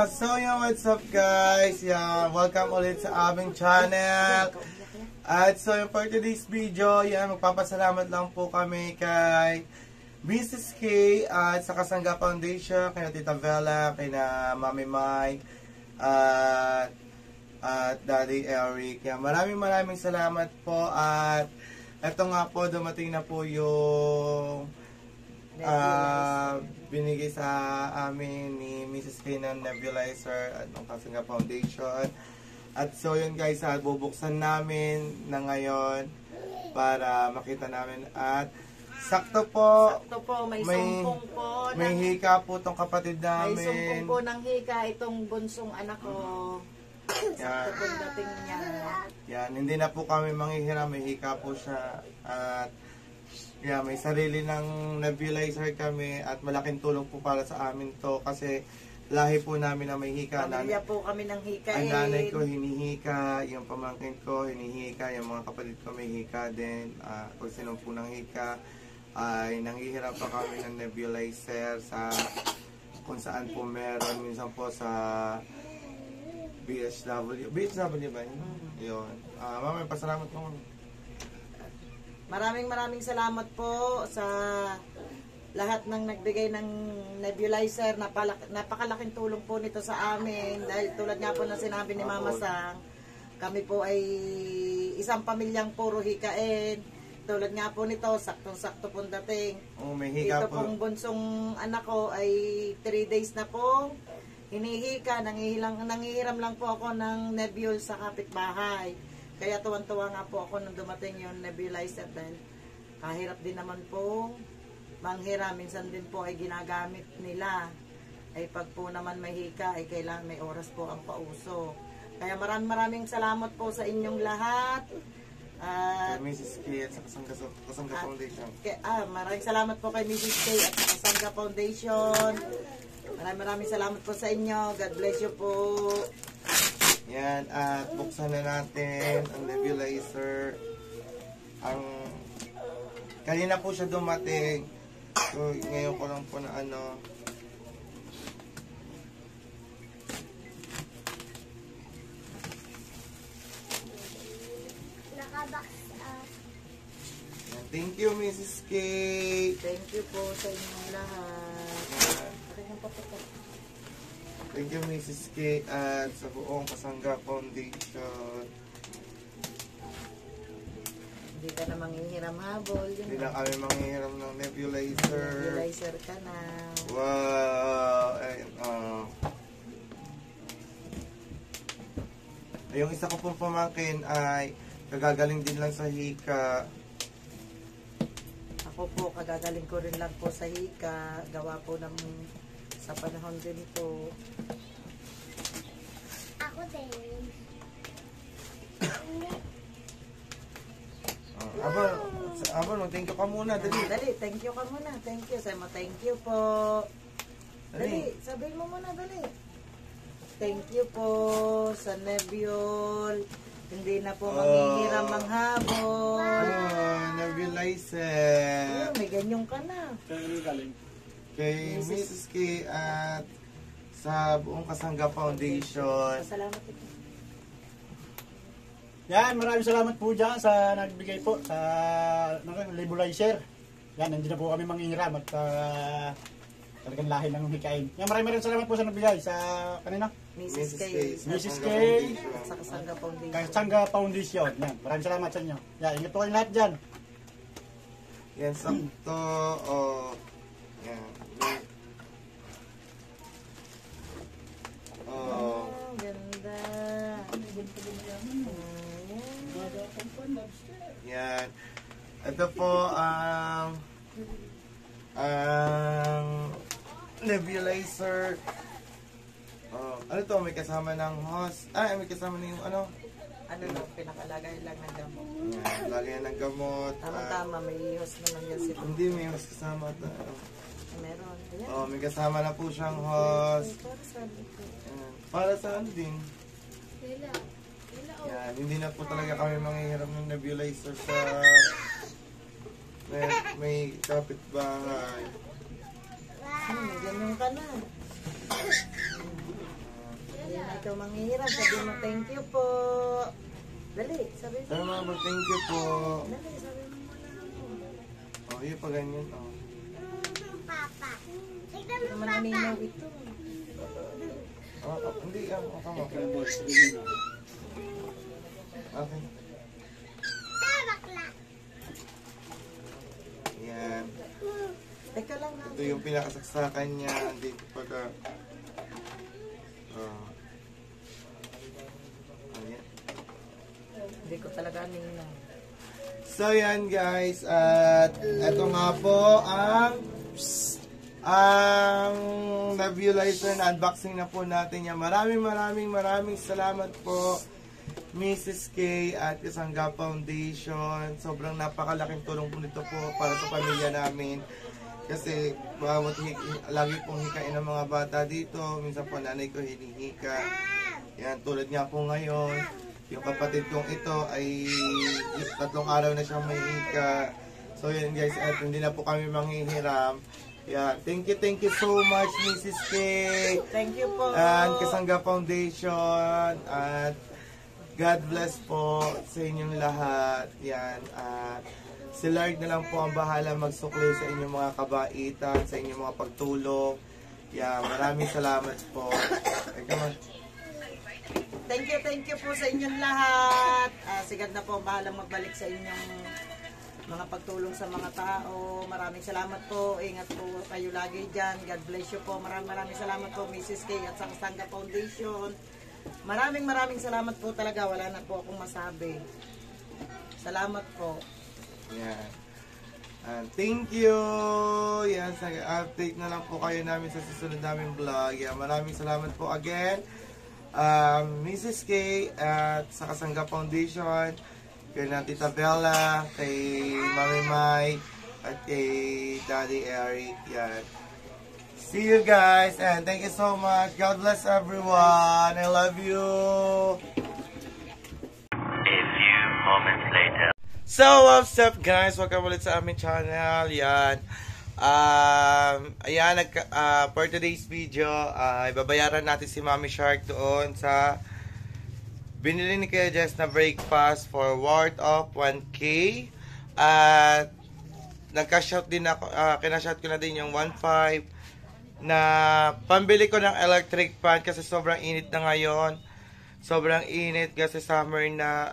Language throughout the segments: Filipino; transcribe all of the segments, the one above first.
So yun, what's up guys? Yan, welcome ulit sa aming channel. At so yun, for today's video, yan, magpapasalamat lang po kami kay Mrs. K at sa Kasangga Foundation, kay Tita Vela, kay na Mami Mike, at Daddy Eric. Yan, maraming salamat po. At eto nga po, dumating na po yung binigay sa amin ni Mrs. K ng nebulizer at ng Kasangga Foundation. At so yun guys, bubuksan namin na ngayon para makita namin. At sakto po, may sumpong po. May hika po tong kapatid namin. May sumpong po ng hika itong bunsong anak ko. Sakto po dating niya. Yan, hindi na po kami manghihiram, may hika po siya. At yeah, may sarili ng nebulizer kami at malaking tulong po para sa amin to kasi lahi po namin na may hika. Pamilya po kami ng hika. Ang nanay ko hinihika, yung pamangkin ko hinihika, yung mga kapatid ko may hika din. Kung sino po ng hika ay nanghihirap pa kami ng nebulizer sa kung saan po meron. Minsan po sa BHW ba yun? Yun. Mamay, pasalamat po. Maraming salamat po sa lahat ng nagbigay ng nebulizer. Napakalaking tulong po nito sa amin dahil tulad nga po na sinabi ni Mama Sang, kami po ay isang pamilyang puro hikain. Tulad nga po nito, saktong-sakto pong dating. May hika ito po. Pong bunsong anak ko ay 3 days na po hinihika. Nangihiram lang po ako ng nebule sa kapitbahay. Kaya tuwan-tuwa nga po ako nung dumating yung nebulizer dahil kahirap din naman po manghiram. Minsan din po ay ginagamit nila. Ay pag po naman may hika ay kailangan may oras po ang pauso. Kaya maraming salamat po sa inyong lahat. At Mrs. K at sa Kasangga Foundation. Maraming salamat po kay Mrs. K at sa Kasangga Foundation. Maraming salamat po sa inyo. God bless you po. Yan, at buksan na natin ang nebulizer. Kanina po siya dumating. So, ngayon ko lang po na Nakabox. Thank you, Mrs. K. Thank you po sa inyong lahat. Thank you, Mrs. K at sa buong Kasangga Foundation. Hindi ka na manghihiram habol. Hindi na kami manghihiram ng nebulizer. Nebulizer ka na. Wow! Yung isa ko pong pamangkin ay kagagaling din lang sa hika. Ako po, kagagaling ko rin lang po sa hika. Gawa po ng sa panahon din po. Ako din. Aba, thank you ka muna. Dali, thank you ka muna. Thank you. Sabi mo, thank you po. Dali, sabihin mo muna, dali. Thank you po sa nebule. Hindi na po manghihiram ang habol. Nebulizer. May ganyan ka na. Kay Mrs. K at sa buong Kasangga Foundation. Salamat ito. Yan, maraming salamat po dyan sa nagbigay po sa nebulizer. Yan, hindi na po kami manghihiram at talagang lahi ng hikain. Yan, maraming salamat po sa nagbigay sa kanina. Mrs. K. Mrs. K. Sa Kasangga Foundation. Kasangga Foundation. Yan, maraming salamat sa inyo. Yan, ingat po kayong lahat dyan. Yan, sakto. Yan. Ganda. Yan. Ito po ang nebulizer. Ano to? May kasama ng hose. May kasama na yung ano? Ano lang, pinakalagay lang ng gamot. Yan, lagyan ng gamot. Tama-tama, may ihos naman yan sila. Hindi, may hose kasama. Meron. Ayan. May kasama na po siyang hose. Para sabi ko. Yan. Para sa ano din? Yan, hindi na po talaga kami manghihiram ng nebulizer sa may kapitbahay. May ganun ka na. Hindi na ikaw manghihirap. Sabi mo, thank you po. Dali, sabi mo. Sabi mo, thank you po. Dali, sabi mo muna ako. Yun pa ganyan. Papa. Tignan Hindi mo, naman Papa. naninaw ito. Hindi, okay. Okay. Bakla. Yan. Teka lang na. Ito yung pinakasaksakan niya. Dito pagka... Ayan. Hindi ko talaga ninaw. So yan guys, at ito nga po ang nebulizer na unboxing na po natin yan. Maraming salamat po Mrs. K at Kasangga Foundation. Sobrang napakalaking tulong po nito po para sa pamilya namin. Kasi lagi pong hikain ng mga bata dito. Minsan po nanay ko hinihika. Yan, tulad nga po ngayon. Yung kapatid kong ito ay 3 araw na siyang may hika. So yan guys, at hindi na po kami manghihiram. Yan, thank you so much Mrs. K. Thank you po. And Kasangga Foundation. At God bless po sa inyong lahat. Yan, at si Lord na lang po ang bahala magsukli sa inyong mga kabaitan, sa inyong mga pagtulong. Yan, maraming salamat po. Thank you po sa inyong lahat. Sigad na po ang bahalang magbalik sa inyong mga pagtulong sa mga tao. Maraming salamat po. Ingat po kayo lagi dyan. God bless you po. Maraming salamat po Mrs. K at sa Kasangga Foundation. Maraming salamat po talaga. Wala na po akong masabi. Salamat po. Yan. Thank you. Yan, update na lang po kayo namin sa susunod naming vlog. Yan, maraming salamat po again. Mrs. K at sa Kasangga Foundation, kay Tita Bella, kay Mami Mai, at kay Daddy Eric. Yan. See you guys and thank you so much. God bless everyone. I love you. A few moments later. So, what's up guys? Welcome ulit sa aming channel. Yan. Ayan, for today's video, ibabayaran natin si Mami Shark doon sa binili ni Kuya Jess na breakfast for worth of 1K. At nagka-shout din ako, kinashout ko na din yung 1.5 na pambili ko ng electric fan kasi sobrang init na ngayon. Sobrang init kasi summer na,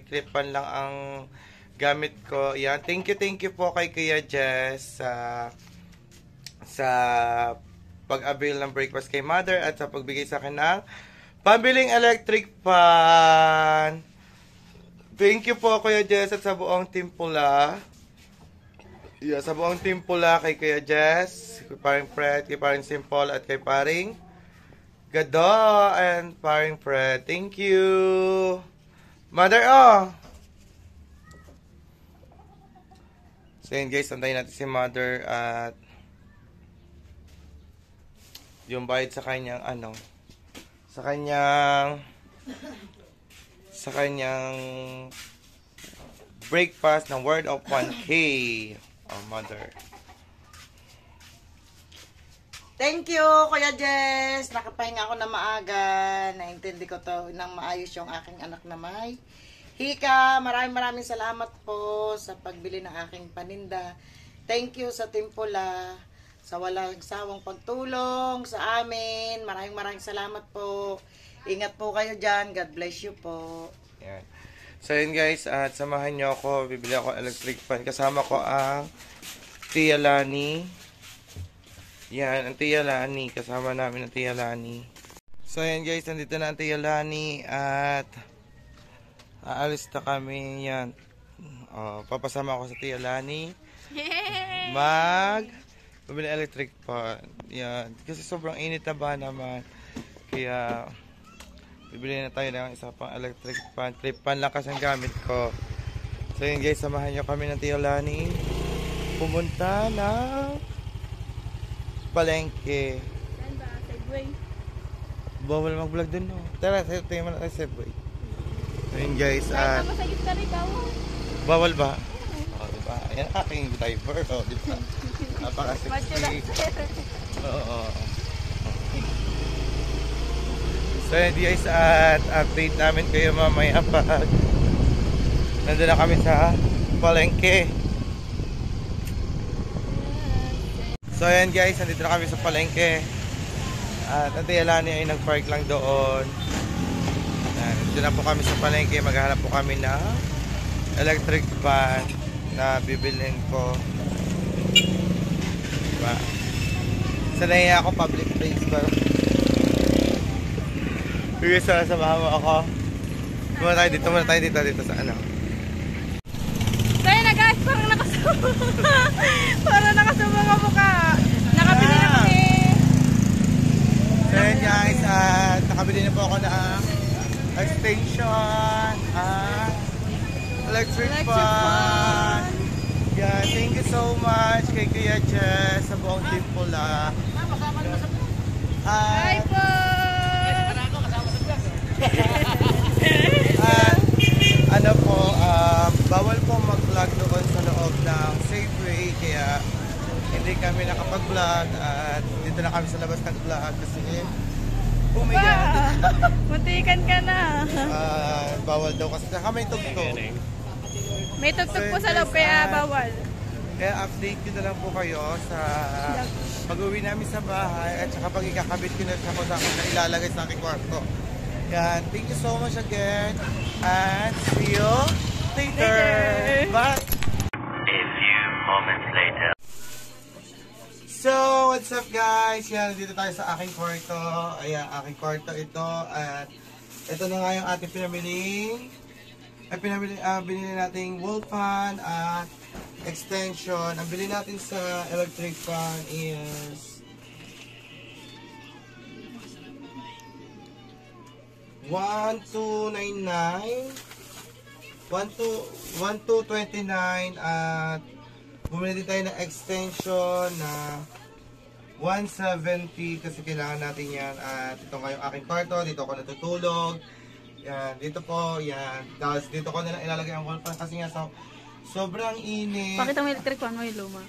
clip fan lang ang gamit ko. Yan. Thank you po kay Kuya Jess sa pag-avail ng breakfast kay Mother at sa pagbigay sa akin ng pambiling electric fan. Thank you po Kuya Jess at sa buong Team Pula. Yeah, sa buong Team Pula kay Kuya Jess, kay paring Fred, kay paring Simple at kay paring Gado and paring Fred. Thank you. Mother, So yun guys, antayin natin si Mother at yung bayad sa kanyang sa kanyang breakfast ng worth of 1K. Mother. Thank you, Kuya Jess. Nakapahinga ako na maaga. Naintindi ko to nang maayos yung aking anak na may hika. Maraming salamat po sa pagbili ng aking paninda. Thank you sa Team Pula sa walang sawang pagtulong sa amin. Maraming salamat po. Ingat po kayo dyan. God bless you po. Yan. So yun guys, at samahan nyo ako. Bibili ako electric fan. Kasama ko ang Tia Lani. Yan, ang Tia Lani. Kasama namin ang Tia Lani. So yan guys, nandito na ang Tia Lani. At aalis na kami. Yan. Papasama ako sa Tia Lani. bumili electric fan. Yan. Kasi sobrang init na ba naman. Kaya, bibili na tayo ng isa pang electric fan. Clip fan lang kasi ang gamit ko. So yun guys, samahan nyo kami ng Tia Lani. Pumunta ng palengke. Saan ba? Segway. Bawal mag-vlog dun, no? Tara, tayo mo na tayo Segway. So yun guys, Kahit naman sa gitna rin bawal. bawal ba? Oo, diba? Ayan aking driver. Oo, diba? Macho na. Napaka-sexy. Oo. So yun guys, at update namin kayo mamaya pag nandun na kami sa palengke. So ayan guys, nandito na kami sa palengke. At ang Tia Lani ay nag-park lang doon. Nandito na po kami sa palengke. Maghahanap po kami ng electric fan na bibilhin ko. Diba? Sanay ako public place ba? Sige, samahan mo ako. Muna tayo dito sa ano. Kaya na guys, parang nakasama. Parang nakasama ka mukha. Nakabili na kami. So yun guys, at nakabili na po ako ng extension, electric fan. Yeah, thank you so much kay Kuya Jess sa buong team pula. Hi po! Ano po, bawal po mag-vlog doon sa loob ng Safeway, kaya hindi kami nakapag-vlog at dito na kami sa labas nag-vlog kasi umiyan. Muntikan ka na. Bawal daw kasi saka may tugtog. May tugtog po sa loob kaya bawal. Kaya update ko na lang po kayo sa pag-uwi namin sa bahay at saka pag ikakabit ko na siya kung saan ko na ilalagay sa aking kwarto. Yan, thank you so much again and see you later. Bye! A few moments later. So, what's up guys? Yan, dito tayo sa aking kwarto. Ayan, aking kwarto ito. At ito na nga yung ating binili nating wall fan at extension. Ang bili natin sa electric fan is 1,299 1,229 at bumili din tayo ng extension na 170 kasi kailangan natin yan. At ito nga yung aking kwarto, dito ako natutulog. Yan, dito po, yan. Tapos dito ko na lang ilalagay ang wall fan kasi nga sobrang init. Pakita mo electric fan mo yung luma.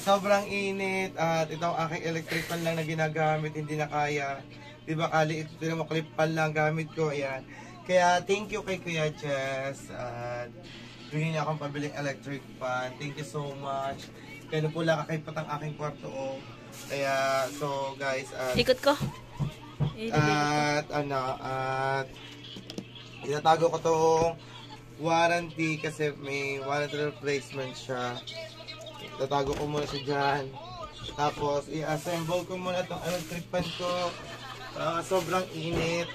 Sobrang init at ito ang aking electric fan lang na ginagamit, hindi na kaya. Diba kali ito mo clip fan lang gamit ko, ayan. Kaya thank you kay Kuya Jess at bigyan niya akong pabiling electric fan. Thank you so much. Kaya po lang kakaipat ang aking kwarto. Oh. Kaya so guys, Ikot ko. at itatago ko tong warranty kasi may warranty replacement siya. Itatago ko muna siya dyan. Tapos i-assemble ko muna tong electric fan ko. Sobrang init.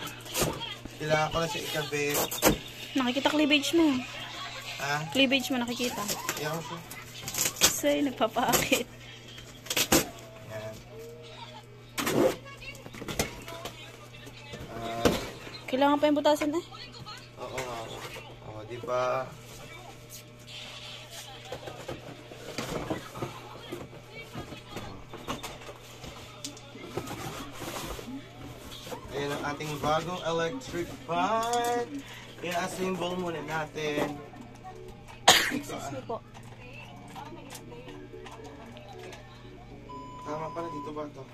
Kailangan ko na siya ikabit. Nakikita cleavage mo. Ha? Cleavage mo nakikita. Iyan ko siya. Kasi nagpapaakit. Yan. Kailangan pa yung butasan eh. Oo nga. Oo, diba? Ayan ang ating bagong electric fan. I-assemble muna natin. Excuse me po. Tama pala, dito ba ito?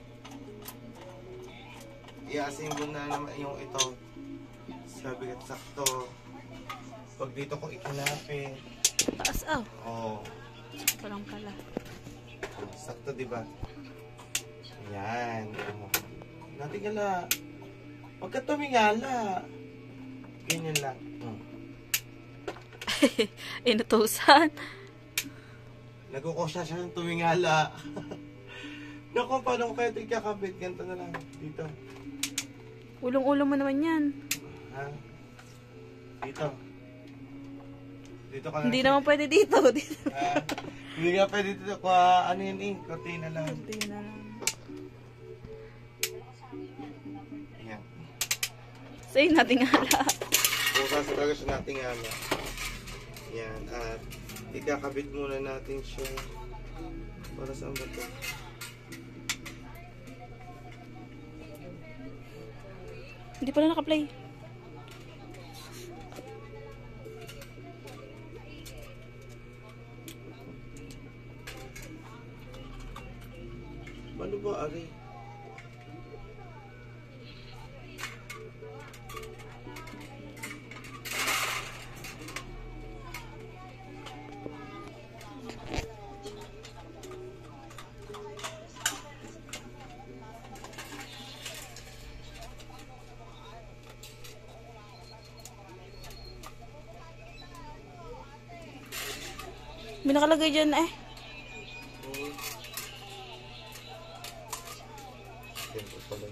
I-assemble na naman yung ito. Sabi at sakto. Pag dito ko ikinapin. Taas ah. Oh, Ito lang pala. sakto diba? Yan. Natigala. Huwag ka tumingala. Ganyan lang. Inutusan. Nagkukosya siya ng tumingala. Naku, paano ko kaya ito ikakabit? Ganito na lang. Dito. Ulong-ulong mo naman yan. Ha? Dito. Dito ka na. Hindi naman pwede dito. Ha? Hindi nga pwede dito ko, ano yun eh, cortina lang. Kunti na lang. Ayan. Sa'yo nating hala. Bukas talaga siya nating ano. Yan, at ikakabit muna natin siya. Para saan ba ito? Hindi pala naka-play. Ano ba, Ari? May nakalagay dyan eh. Ganito pala.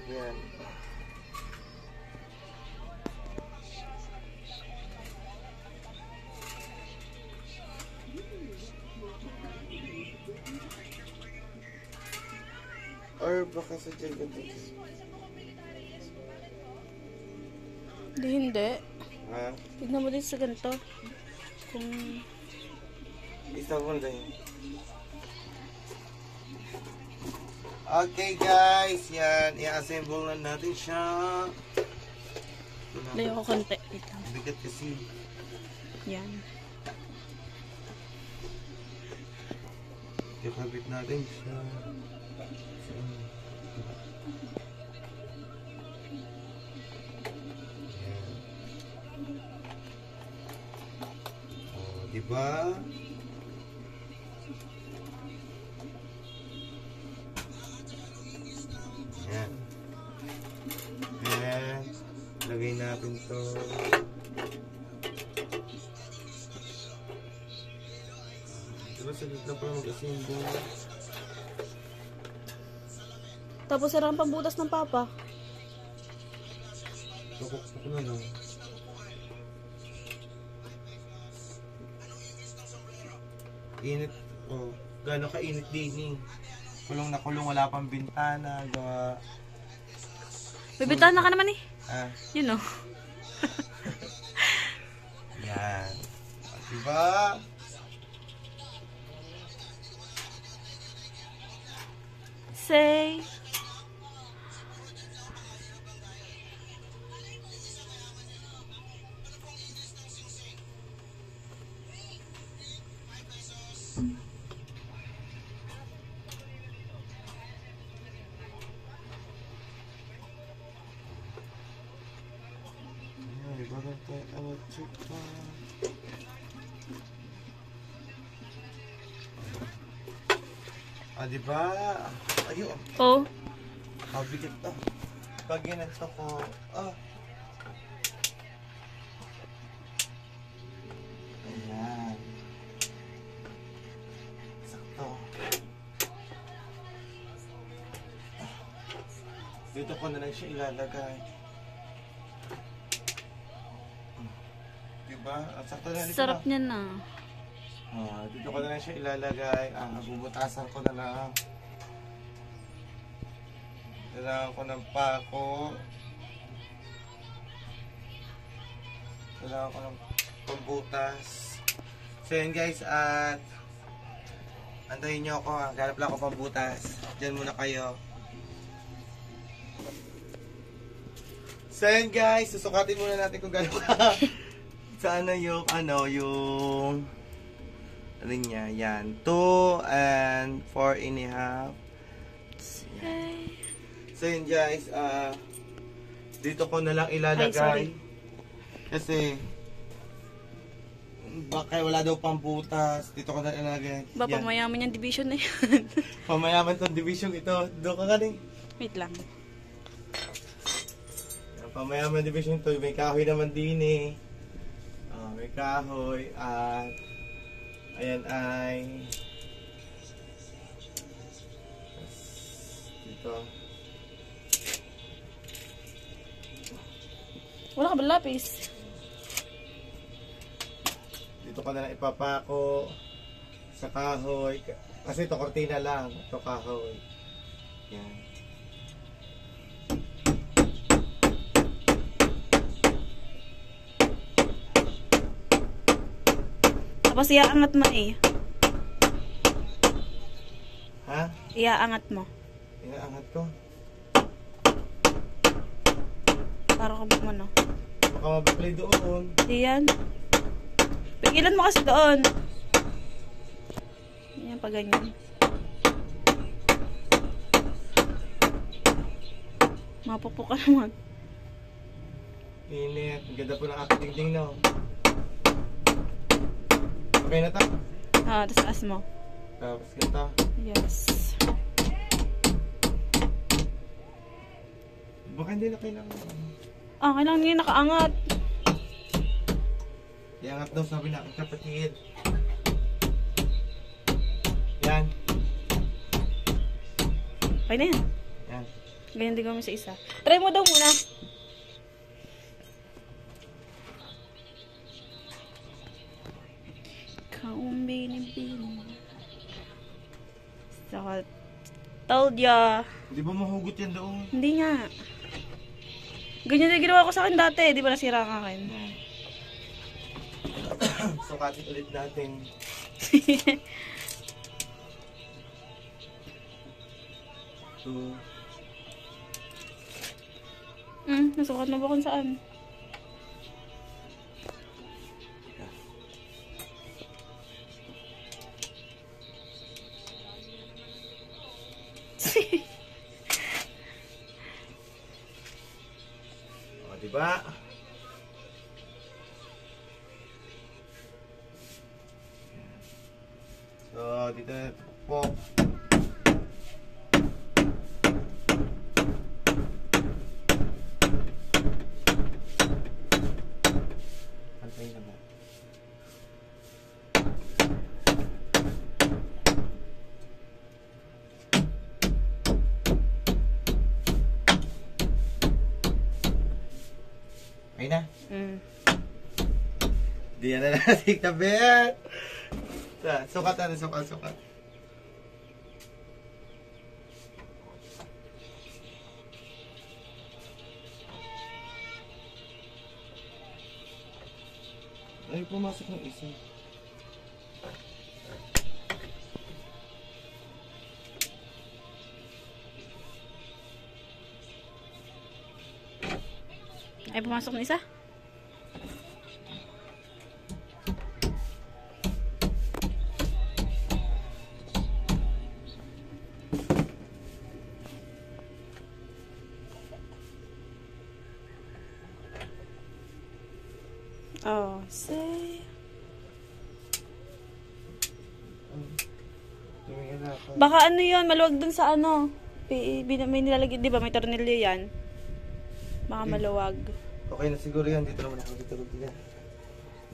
Yan. Or baka sa Jacob. Hindi. Ha? Tignan mo din sa ganito. Kung... Isa mo na yun. Okay guys, yan. I-assemble na natin siya. Layo ko konti. Wait lang. Bigat kasi. Yan. Ikabit natin siya. Oh, diba? Yan. And lagay natin to. Diba sa gitna pa mag-assemble? Tapos sarang pambutas ng papa. Nakukuk na lang. Init. Oh, gano'n ka-init din eh. Kulong na kulong, wala pang bintana. Gawa. Bibitahan na ka naman eh. Ah, Yun oh. yan. Diba? Say. Ay, bakit tayo electric pa? Ah, diba? Ayun. Oh. Mabigat na. Pag ginanto ko, ayan. Sakto. Dito ko na lang siya ilalagay. Diba? Ang sakto na dito. Sarap niya na. Dito ko na lang siya ilalagay. Bubutasan ko na lang. Kailangan ko ng pako. Kailangan ko ng pambutas. So yun guys, at antayin nyo ako. Ganap lang ako pambutas. Diyan muna kayo. So yun guys, susukatin muna natin kung gano'n ka. Sana yung yung ano niya, yan. 2 and 4.5. Say. So yun guys, dito ko na lang Ay, ilalagay. sorry. Kasi baka wala daw pang butas. Dito ko na ilalagay. Ba, Yan. pamayaman yung division na yan. Pamayaman tong division ito. Doon ka galing. Wait lang. Pamayaman division to. May kahoy naman din eh. May kahoy at Ayan ay dito. Wala ka ba lapis? Dito ko na lang ipapako sa kahoy. Kasi ito kortina lang. Ito kahoy. Yan. Tapos iaangat mo eh. Ha? Iaangat mo. Inaangat ko. Para ka ba ano? Baka mabaklay doon. Diyan. Pigilan mo kasi doon. Yan pa ganyan. Mapupo ka naman. Init. Ang ganda po ng aking dingding, no? Okay na ta? Ah, tapos taas mo. Tapos ganito. Yes. Baka hindi na kailangan. Ah, kailangan ngayon nakaangat. Iangat daw sabi na aking kapatid. Yan. Okay na yan. Yan. Ganyan din kami sa isa. Try mo daw muna. Kaong binibini. So, told ya. Di ba mahugot yan doon? Hindi nga. Ganyan din ginawa ko sa akin dati. Di ba nasira ang akin? Yan. Sukatin ulit natin. So, Nasukat na ba kung saan? o, diba? So, dito na po. Antayin na ba? Ayun na. Di yan na natin kabit. Sukat natin, sukat. Ay, pumasok ng isa. Ay, pumasok na isa? Oh, say. Tumingin na ako. Baka ano yun, maluwag dun sa ano. May nilalagay, di ba? May tornilyo yan. Baka maluwag. Okay na siguro yan. Dito naman ako ditulog din.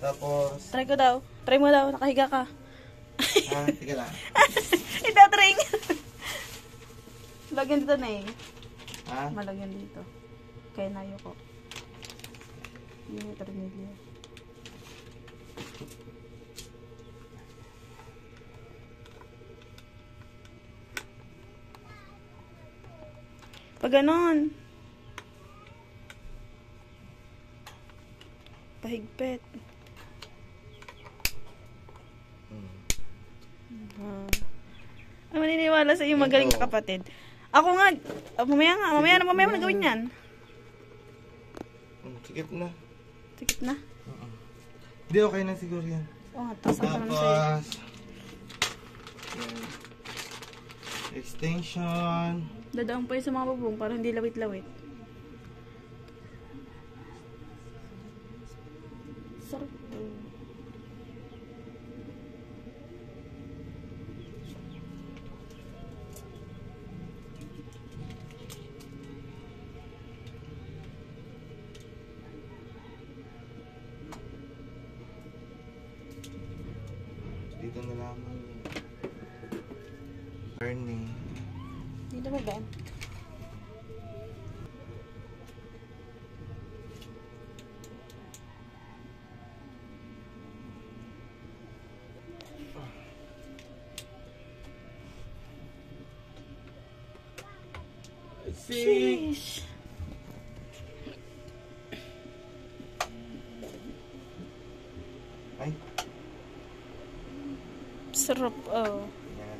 Tapos, Try ko daw. Try mo daw. Nakahiga ka. tika lang. Itatry nga. Lagyan dito na eh. Ha? Malagyan dito. Kaya nayo ko. Yun yung tornilyo. Pag ganon. Pahigpit. Ano maniniwala sa iyo magaling ka kapatid? Ako nga, mamaya na gawin yan. Sikip na. Sikip na. Hindi, okay na siguro yan. Oo nga, taas ako naman sa'yo. Tapos, yan. Extension. Dadaong pa yun sa mga bubong para hindi lawit-lawit. Sarap to. Dito Malamang burning. Dito mo ba? See? Fish. Ay, Sarap, oh. yan.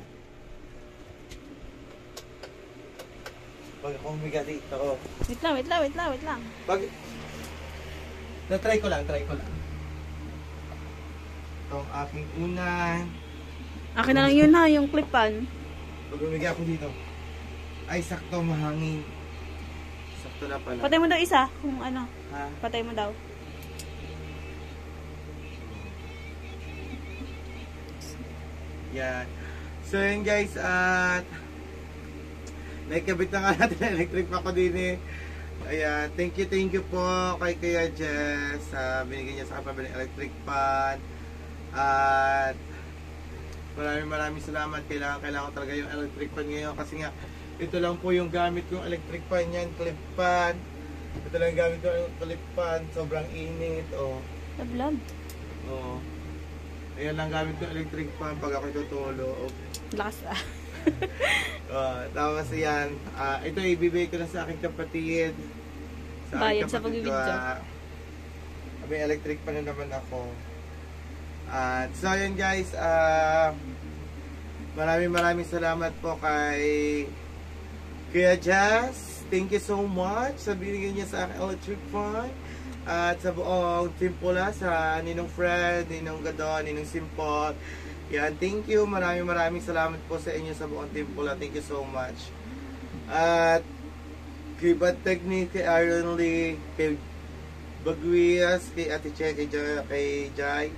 Pag ako humiga dito, Wait lang, wait lang, wait lang, wait lang. pag... Na-try ko lang, Itong aking unan. Akin na lang yun ha, yung clipan. Pag humiga ako dito, ay sakto mahangin. Sakto na pala. Patay mo daw isa, kung ano. Ha? Patay mo daw. Yan. So yun guys, at naikabit na nga natin ang electric pa ko din eh. Ayan, thank you po kay Kuya Jess. Binigyan niya sa akin pabiling electric fan. At maraming salamat. Kailangan ko talaga yung electric fan ngayon kasi nga ito lang po yung gamit kong electric fan yan, clip fan. Ito lang yung gamit ko yung clip fan. Sobrang init. Oh. Tablog. Oo. Ayan lang gamit ko electric fan pag ako tutulog. Lakas ah. Tapos yan, ito ibibigay ko na sa aking kapatid. Bayad sa pagbibidyo. May electric pa na naman ako. At so yun guys, maraming salamat po kay Kuya Jazz. Thank you so much sa binigyan niya sa aking electric fan. At sa buong Team Pula, sa Ninong Fred, Ninong Gadon, Ninong Simple. Yan, thank you. Maraming salamat po sa inyo sa buong Team Pula. Thank you so much. At kay Bad Technique, kay Iron Lee, kay Baguias, kay Ate Che, kay Jai.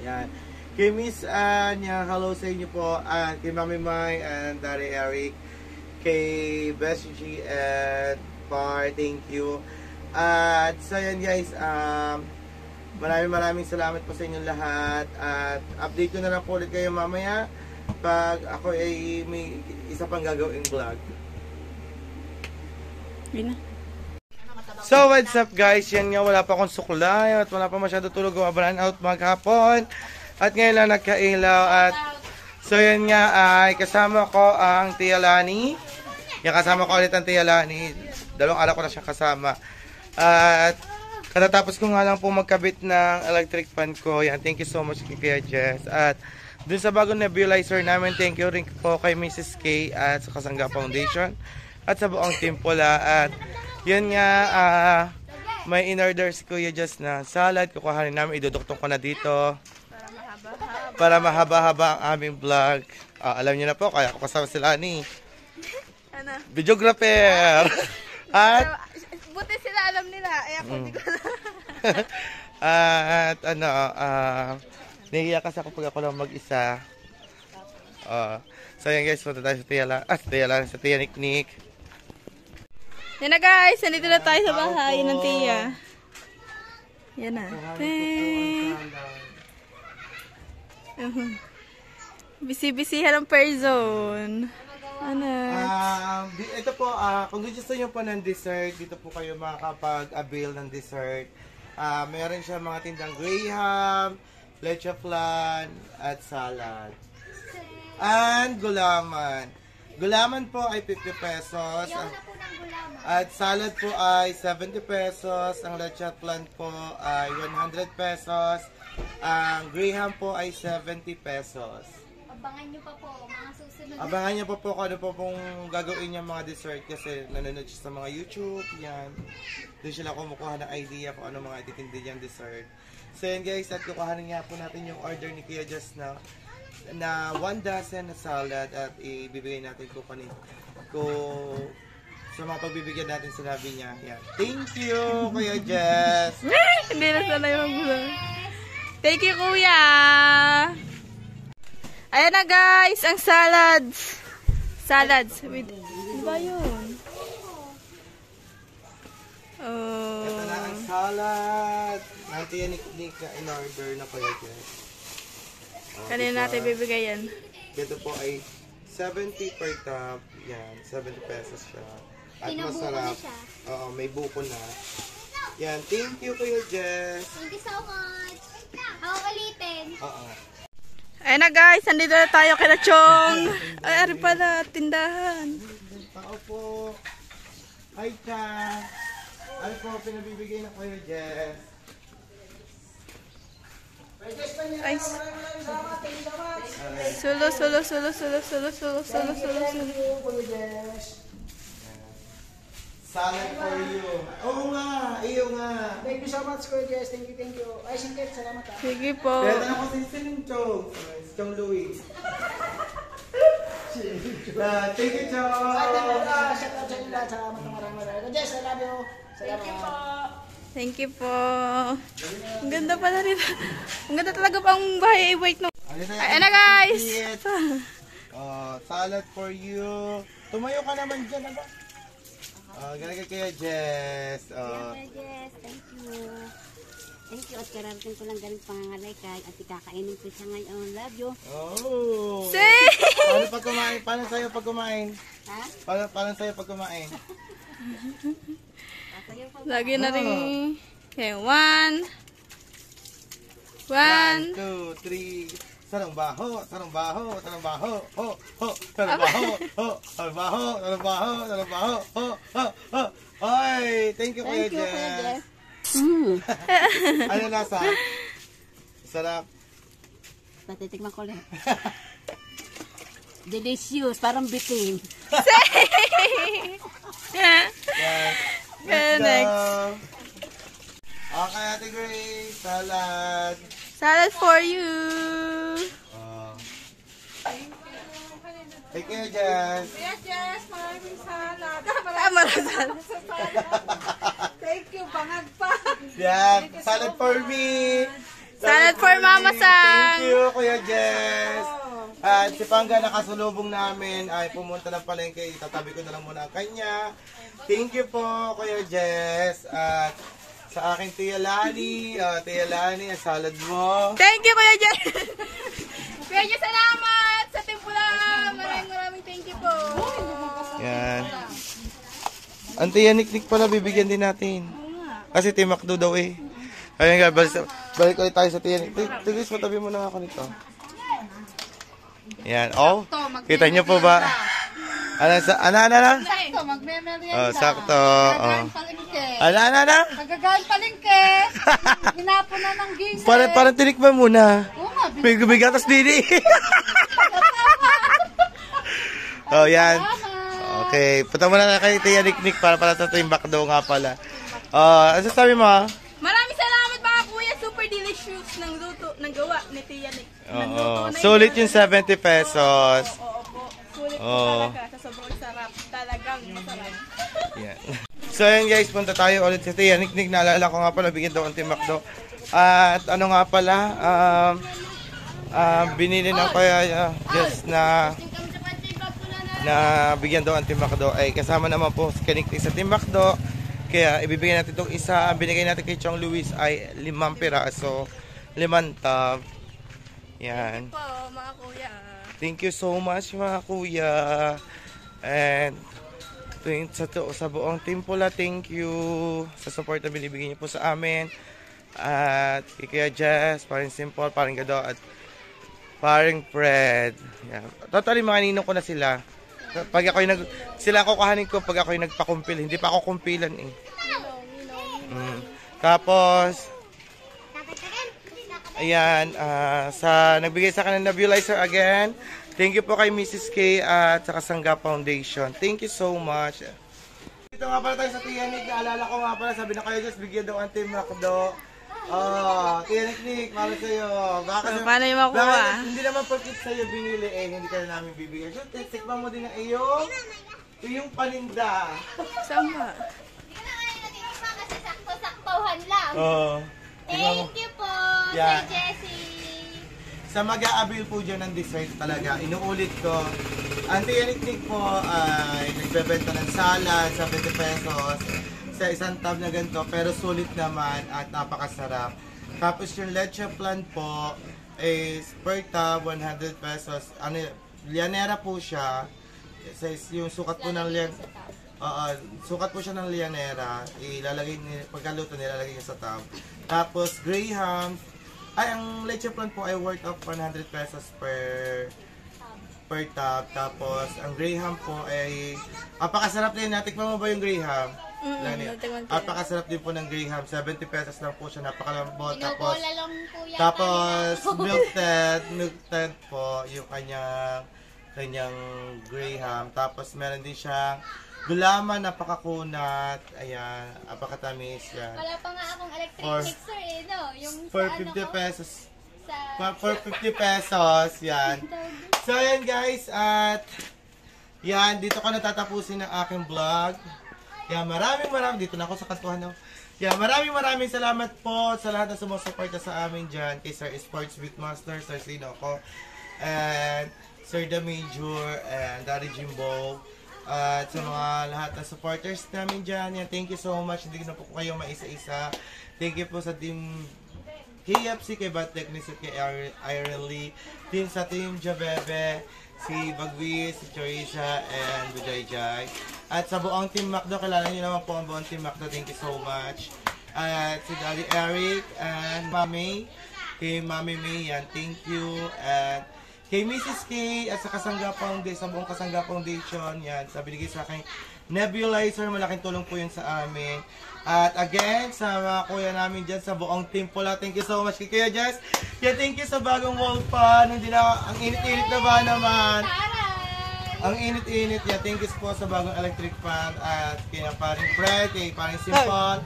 Yan. Kay Miss Anya, hello sa inyo po. At kay Mami Mai and Daddy Eric. Kay Bessie G and Par, thank you. At so yan guys, maraming salamat po sa inyong lahat. At update ko na lang po ulit kayo mamaya pag ako ay may isa pang gagawing vlog. Yun na. So what's up guys, yan nga, wala pa akong suklay at wala pa masyado tulog, mabalan out maghapon. At ngayon lang nagkailaw. At so yan nga, ay kasama ko ang Tia Lani. Yan, kasama ko ulit ang Tia Lani. 2 araw ko na siyang kasama. At katatapos ko nga lang po magkabit ng electric fan ko. Yan, thank you so much kay Kuya Jess. At dun sa bagong nebulizer namin, thank you rin po kay Mrs. K at sa Kasangga Foundation at sa buong Team Pula. At yun nga, may in-order si Kuya Jess na salad. Kukuhanin namin, iduduktong ko na dito para mahaba-haba ang aming vlog. Alam niyo na po, kaya ako kasama sila ni Ano? videographer. At Buti sila alam nila. Eh ako hindi ko alam. at ano, nahihiya kasi ako pag ako lang mag-isa. So yan guys, punta tayo sa sa Tia Niknik. Yan na guys, nandito na tayo sa bahay ng Tia. Yan na. Busy-busyhan ang person. Ano? Ito po, kung gusto nyo po ng dessert, dito po kayo makakapag-avail ng dessert. Meron siya mga tindang graham, leche flan, at salad. And gulaman. Gulaman po ay 50 pesos. At salad po ay 70 pesos. Ang leche flan po ay 100 pesos. Ang graham po ay 70 pesos. Abangan nyo pa po, mga susunod. Abangan niyo po kung ano po pong gagawin niya mga dessert kasi nanonood siya sa mga YouTube, yan. Doon sila kumukuha ng idea kung ano mga ititindi niyang dessert. So yan guys, at kukuhanin nga po natin yung order ni Kuya Jess na 1 dozen na salad at ibibigay natin ko sa mga pagbibigyan natin sinabi niya. Yan. Thank you, Kuya Jess! Hindi na sana yung vlog. Thank you, Kuya! Ayan na guys, ang salads. Salads. Wait, ano ba yun? Oh. Ito na ang salad. Nanti yan ni in-order na Kuya Jess. Kanina natin bibigay yan. Ito po ay 70 per tub. Yan, 70 pesos siya. At Pinabuko masarap. na siya. Oo, may buko na. Yan, thank you Kuya Jess. Thank you so much. Ako ulitin. Oo. Ayun na guys, nandito na tayo kay Chong. Ay, ari pala, tindahan. Tao po. Hi, Cha. Ano po pinabibigay na Kuya Jess? Ay, sulo. Salad for you. Oo nga, iyo nga. Thank you so much, Kuya Jess. Thank you. Ay, singkit. Salamat ha. Sige po. Kaya na ako si Chong. Si Chong Louis. Thank you, Chong. Shout out sa inyo lahat. Salamat ng maraming. Kuya Jess, I love you. Salamat. Thank you po. Ang ganda pala rin. Ang ganda talaga pang bahay. Wait, no. Ayun na guys. Salad for you. Tumayo ka naman dyan, ano? Ganagay kaya Jess. Yes, thank you. Thank you at kararating ko lang galing pangangalay kay at ikakainin ko siya ngayon. Love you. Oh. Say! Paano pag kumain? Paano sa'yo pag kumain? Ha? Paano sa'yo pag kumain? Lagi na rin. Okay, 1, 2, 3. Sarang baho. Ho. Ay, thank you Kuya Jess. Ano lasa? Sarap. Patitikman ko lang. Delicious, parang bitin. Yes. Okay, next. Okay, Ate Grace. Salad. Salad for you. Thank you, Jess. Yes, maraming salad. Maraming salad. Thank you, bangag pa. Yan. Salad for me. Salad for Mama Sang. Thank you, Kuya Jess. At si Pangga nakasulubong namin ay pumunta ng palengke. Itatabi ko na lang muna ang kanya. Thank you po, Kuya Jess. At sa aking Tia Lani, ang salad mo. Thank you, Kuya Jen. Kuya Jen, salamat sa timpula. Maraming thank you po. Yan. Ang Tia Niknik pala, bibigyan din natin. Kasi timakdo daw eh. Ayun nga, balik ulit tayo sa Tia Niknik. Tulis, matabi mo na ako nito. Yan. Oh, kita niyo po ba? Ano? Sakto, magme-merienda. Oh, sakto. Oh. Palengke. Ano? Magagaling palengke. Hinapo na ng gising. Parang tinikman muna. Oo nga, May gumigatas din eh. Oh, yan. Okay. Punta muna na kay Tia Niknik para sa timbakdo nga pala. Ano sabi mo? Maraming salamat mga kuya. Super delicious ng gawa ni Tia Nick. Oo. Sulit yung 70 pesos. Oo po. Sulit po Oo. talaga. Sa sobrang sarap. Talagang masarap. Yan. So yun guys, punta tayo ulit sa Tia Niknik. Naalala ko nga pala, bigyan daw ang timakdo. At ano nga pala, binili ng kaya just na bigyan daw ang timakdo. Ay kasama naman po si Kaniknik sa timakdo. Kaya ibibigay natin itong isa. Ang binigay natin kay Chong Luis ay 5 piraso. 5 tab. Yan. Po mga kuya. Thank you so much mga kuya. And sa buong team pula, thank you sa support na binibigay niyo po sa amin. At kay Kuya Jess, paring Simple, paring Gado, at paring Fred. Yan. Totally mga ninong ko na sila. Pag ako yung sila ako kuhanin ko pag ako yung nagpakumpil. Hindi pa ako kumpilan eh. Tapos, ayan, sa nagbigay sa kanila nebulizer again. Thank you po kay Mrs. K at sa Kasangga Foundation. Thank you so much. Dito nga pala tayo sa Tia Nick. Naalala ko nga pala, sabi na kayo, just bigyan daw ang Team Macdo. Tia Nick, para sa'yo. Baka Paano yung makuha? Hindi naman pagkit sa'yo binili eh, hindi ka na namin bibigyan. So, tikman mo din ang iyong paninda. Saan ba? Hindi ko na kayo nag-iba kasi sakto-saktuhan lang. Thank you po, Yeah. Sir Jessie. Sa mag-a-avail po dyan ng dessert talaga, inuulit ko, ang Tia Niknik po ay nagbebenta ng salad, 70 pesos, sa isang tab na ganito, pero sulit naman at napakasarap. Tapos yung leche flan po, is per tub 100 pesos. Ano, lianera po siya. Yung sukat po ng sukat po siya ng lianera. Ilalagay pagkaluto nilalagay niya sa tub. Tapos graham, ang leche plan po ay worth of 100 pesos per tub. Tapos ang graham po ay apakasarap din. Natikman mo ba yung graham? Apakasarap din po ng graham. 70 pesos lang po siya. Napakalambot. Pinobola lang po yan. Tapos milk tent po yung kanyang graham. Tapos meron din siyang gulaman, napakakunat. Ayan, apakatamis yan. Wala pa nga akong electric mixer eh, no? Yung For sa 50 pesos. sa For 50 pesos, yan. So, yan guys, at yan, dito ko natatapusin ang aking vlog. Yan, maraming, dito na ako sa kantuhan, no? Yan, maraming salamat po sa lahat na sumusuporta sa amin dyan. Kay Sir Sports Beatmaster, Sir Sinoco, and Sir The Major, and Daddy Jimbo. At sa mga lahat ng supporters namin dyan, yan, thank you so much. Hindi na po kayo maisa-isa. Thank you po sa team KFC, kay Bad Technics, at kay Irene Lee. Team sa Team Jabebe, si Bagwis, si Chorisha, and Bujayjay. At sa buong Team Macdo, kilala niyo naman po ang buong Team Macdo. Thank you so much. At si Daddy Eric and Mami, kay Mami May, yan, thank you. And kay Mrs. K at sa Kasangga Foundation, sa buong Kasangga Foundation, yan, sa binigay sa aking nebulizer, malaking tulong po yun sa amin. At again, sa mga kuya namin dyan, sa buong team pula, thank you so much kay Kuya Jess. Yeah, thank you sa bagong wall fan. Hindi na, ang init-init na ba naman? Ang init-init, yeah, thank you po sa bagong electric fan. At kay paring Fred, kay paring Simple,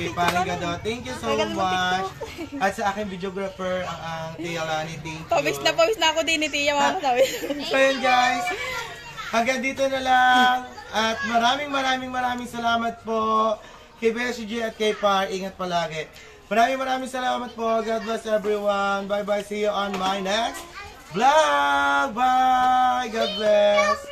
kay paring Gado, thank you so much. At sa aking videographer, ang Tia Lani, thank you. Pawis na ako din ni Tia, mga kasawis. So yun guys, hanggang dito na lang. At maraming salamat po kay Beshi G at kay Par. Ingat palagi. Maraming salamat po. God bless everyone. Bye bye. See you on my next vlog. Bye. God bless.